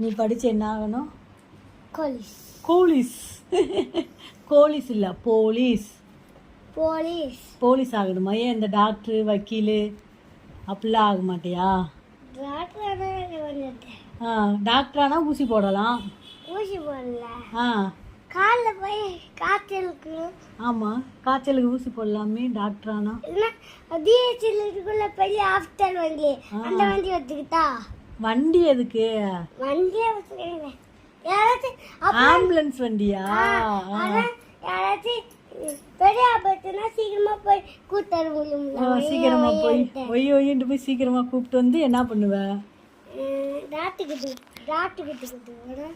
நீ படிச்சு என்ன ஆகணும்? போலீஸ். போலீஸ் போலீஸ் இல்லை, போலீஸ். போலீஸ் போலீஸ் ஆகணுமா? ஏன் இந்த டாக்டர் வக்கீல் அப்படிலாம் ஆக மாட்டியா? டாக்டர் ஆனால் ஊசி போடலாம். ஊசி போடல. காலில் போய் காய்ச்சலுக்கு. ஆமாம், காய்ச்சலுக்கு ஊசி போடலாமே டாக்டர் ஆனால். டிஹெச்எல்லுக்குள்ள பெரிய ஹாஸ்பிட்டல் வண்டி, அந்த வண்டி வச்சுக்கிட்டா. வண்டி எதுக்கு? வண்டியே வச்சுக்கிறேன். யாராச்சும் ஆம்புலன்ஸ் வண்டியா? யாராச்சும் பெரிய ஆபத்துனா சீக்கிரமா போய் கூப்பிட்டு முடியும். சீக்கிரமா போய் ஒய்யிட்டு போய் சீக்கிரமா கூப்பிட்டு வந்து என்ன பண்ணுவ?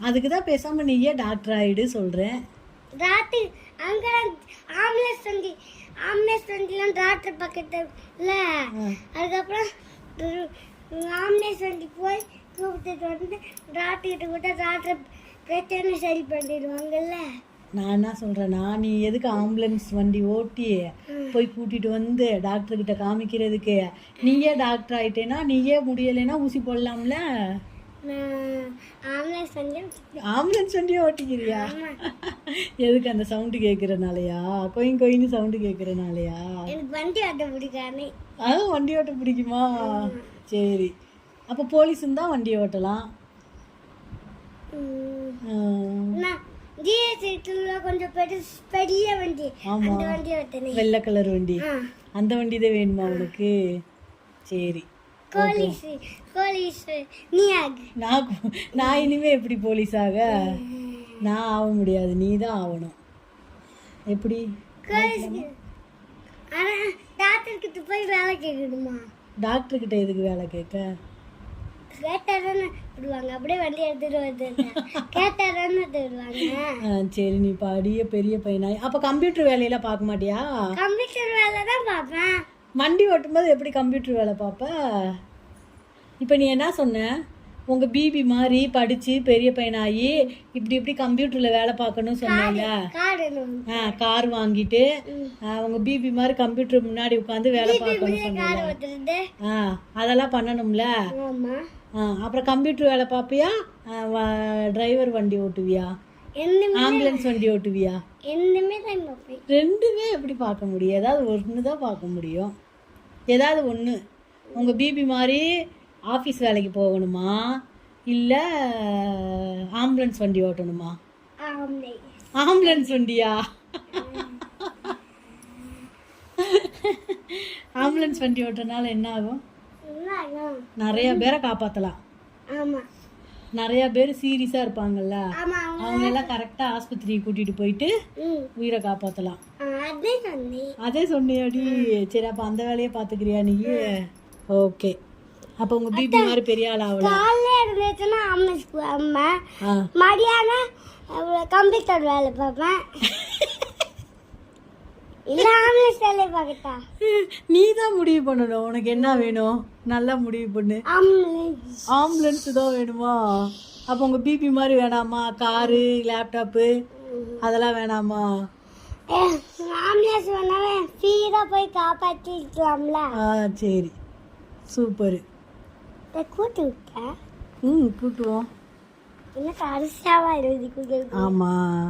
அதுக்கு தான் பேசாம நீயே டாக்டர் ஆயிடு சொல்றேன். டாக்டர் அங்க ஆம்புலன்ஸ் வண்டிலாம் டாக்டர் பக்கத்துல. அதுக்கப்புறம் ஆம்புலன்ஸ் வண்டி போய் கூப்பிட்டு வந்து டாக்டர் கிட்ட கூட டாக்டர் பிரச்சனை சரி பண்ணிடுவாங்கல்ல. நான் என்ன சொல்கிறேன்னா, நீ எதுக்கு ஆம்புலன்ஸ் வண்டி ஓட்டி போய் கூட்டிகிட்டு வந்து டாக்டர்கிட்ட காமிக்கிறதுக்கு? நீயே டாக்டர் ஆகிட்டேன்னா, நீயே முடியலைன்னா ஊசி போடலாம்ல. ஆம்புலன்ஸ் வண்டியே ஓட்டிக்கிறியா? எதுக்கு? அந்த சவுண்டு கேட்குறனாலையா? கொயின்னு சவுண்டு கேட்குறனாலையா? வண்டி ஓட்ட பிடிக்காது. அதுவும் வண்டி ஓட்ட பிடிக்குமா? சரி, அப்போ போலீஸும் தான் வண்டி ஓட்டலாம். கொஞ்சம் பெரிய வண்டி, அந்த வண்டி ஓட்டணும். வெள்ளை கலர் வண்டி, அந்த வண்டி தான் வேணுமா உனக்கு? சரி, போலீஸ் நான் இனிமே எப்படி போலீஸ் ஆக? நான் ஆக முடியாது, நீ தான் ஆகணும். எப்படி? டாக்டர் கிட்ட போய் வேலை கேட்கணுமா? டாக்டர் கிட்ட எதுக்கு வேலை கேட்க? அப்படியே வண்டி எடுத்துட்டு வந்து கேட்டாருவாங்க. சரி, நீ படிய பெரிய பையனா? அப்ப கம்ப்யூட்டர் வேலையெல்லாம் பார்க்க மாட்டியா? கம்ப்யூட்டர் வேலை தான் பார்ப்பேன். வண்டி ஓட்டும்போது எப்படி கம்ப்யூட்டர் வேலை பார்ப்ப? இப்போ நீ என்ன சொன்ன? உங்க பிபி மாதிரி படிச்சு பெரிய பையனாகி இப்படி கம்ப்யூட்டர்ல வேலை பார்க்கணும்னு சொன்னாங்க. கார் வாங்கிட்டு உங்க பிபி மாதிரி கம்ப்யூட்டர் முன்னாடி உட்காந்து வேலை பார்க்கணும்னு சொன்னாங்க. அதெல்லாம் பண்ணணும்ல. அப்புறம் கம்ப்யூட்டர் வேலை பார்ப்பியா? டிரைவர் வண்டி ஓட்டுவியா? ஆம்புலன்ஸ் வண்டி ஓட்டுவியா? ரெண்டுமே எப்படி பார்க்க முடியும்? ஏதாவது ஒன்று தான் பார்க்க முடியும். ஏதாவது ஒன்று. உங்கள் பிபி மாதிரி ஆஃபீஸ் வேலைக்கு போகணுமா, இல்லை ஆம்புலன்ஸ் வண்டி ஓட்டணுமா? ஆம்புலன்ஸ் வண்டியா? ஆம்புலன்ஸ் வண்டி ஓட்டுறதுனால என்ன ஆகும்? நிறைய பேரை காப்பாற்றலாம். நிறைய பேர் சீரியஸாக இருப்பாங்கல்ல, அவங்க எல்லாம் கரெக்டாக ஆஸ்பத்திரிக்கு கூட்டிகிட்டு போயிட்டு உயிரை காப்பாற்றலாம். அதே சொன்னியாடி. சரி, அப்போ அந்த வேலையை பார்த்துக்கிறியா நீ? ஓகே, அப்போ உங்கள் பிபி மாதிரி பெரிய ஆள் ஆகலாம். மதியானம் கம்ப்யூட்டர் வேலை பார்ப்பேன். நீ தான் முடிவு பண்ணணும், உனக்கு என்ன வேணும். நல்லா முடிவு பண்ணு. ஆம்புலன்ஸ் தான் வேணுமா? அப்போ உங்கள் பிபி மாதிரி வேணாமா? காரு, லேப்டாப்பு அதெல்லாம் வேணாமா? போய் காப்பாற்றிக்கலாம்ல. சரி, சூப்பரு. கூட்டுவோம். கூட்டுவோம். அரிசாவா எழுதி. ஆமாம்.